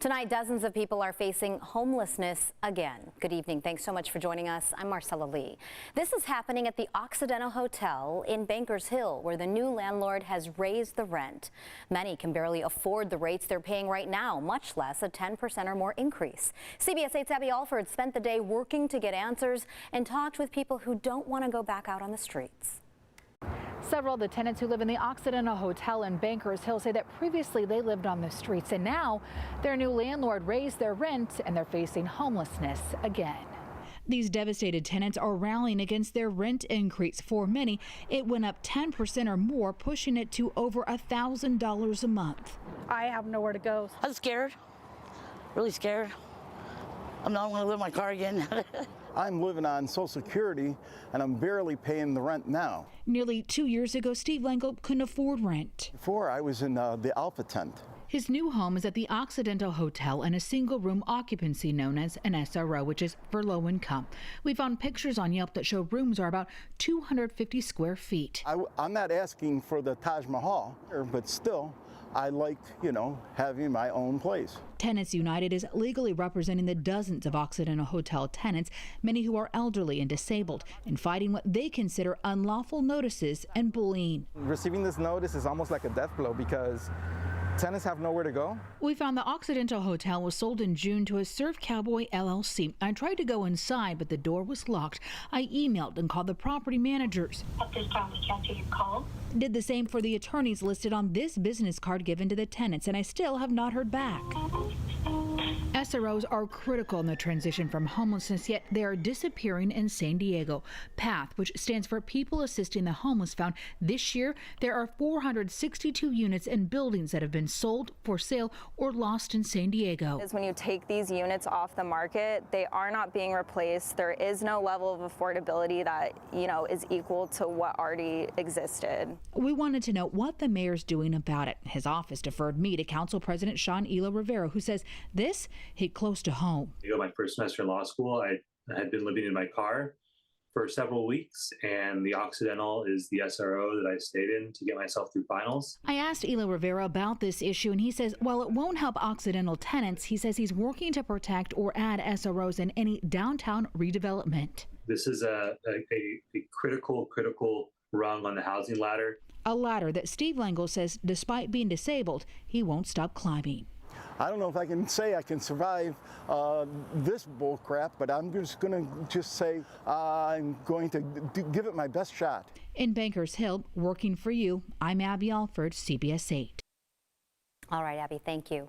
Tonight, dozens of people are facing homelessness again. Good evening. Thanks so much for joining us. I'm Marcella Lee. This is happening at the Occidental Hotel in Bankers Hill, where the new landlord has raised the rent. Many can barely afford the rates they're paying right now, much less a 10% or more increase. CBS 8's Abby Alford spent the day working to get answers and talked with people who don't want to go back out on the streets. Several of the tenants who live in the Occidental Hotel in Bankers Hill say that previously they lived on the streets, and now their new landlord raised their rent and they're facing homelessness again. These devastated tenants are rallying against their rent increase. For many, it went up 10% or more, pushing it to over $1,000 a month. I have nowhere to go. I'm scared, really scared. I'm not going to live in my car again. I'm living on Social Security, and I'm barely paying the rent now. Nearly 2 years ago, Steve Langle couldn't afford rent. Before, I was in the Alpha tent. His new home is at the Occidental Hotel in a single-room occupancy known as an SRO, which is for low income. We found pictures on Yelp that show rooms are about 250 square feet. I'm not asking for the Taj Mahal, but still, I like, having my own place. Tenants United is legally representing the dozens of Occidental Hotel tenants, many who are elderly and disabled, and fighting what they consider unlawful notices and bullying. Receiving this notice is almost like a death blow because tenants have nowhere to go. We found the Occidental Hotel was sold in June to a Surf Cowboy LLC. I tried to go inside, but the door was locked. I emailed and called the property managers. At this time, we can't take your call. Did the same for the attorneys listed on this business card given to the tenants, and I still have not heard back. SROs are critical in the transition from homelessness, yet they are disappearing in San Diego. PATH, which stands for People Assisting the Homeless, found this year there are 462 units and buildings that have been sold, for sale, or lost in San Diego. When you take these units off the market, they are not being replaced. There is no level of affordability that, is equal to what already existed. We wanted to know what the mayor's doing about it. His office deferred me to Council President Sean Elo Rivera, who says this hit close to home. My first semester in law school, I had been living in my car for several weeks, and the Occidental is the SRO that I stayed in to get myself through finals. I asked Elo Rivera about this issue, and he says while it won't help Occidental tenants, he says he's working to protect or add SROs in any downtown redevelopment. This is a critical rung on the housing ladder. A ladder that Steve Langle says, despite being disabled, he won't stop climbing. I don't know if I can say I can survive this bull crap, but I'm just going to say I'm going to give it my best shot. In Bankers Hill, working for you, I'm Abby Alford, CBS 8. All right, Abby, thank you.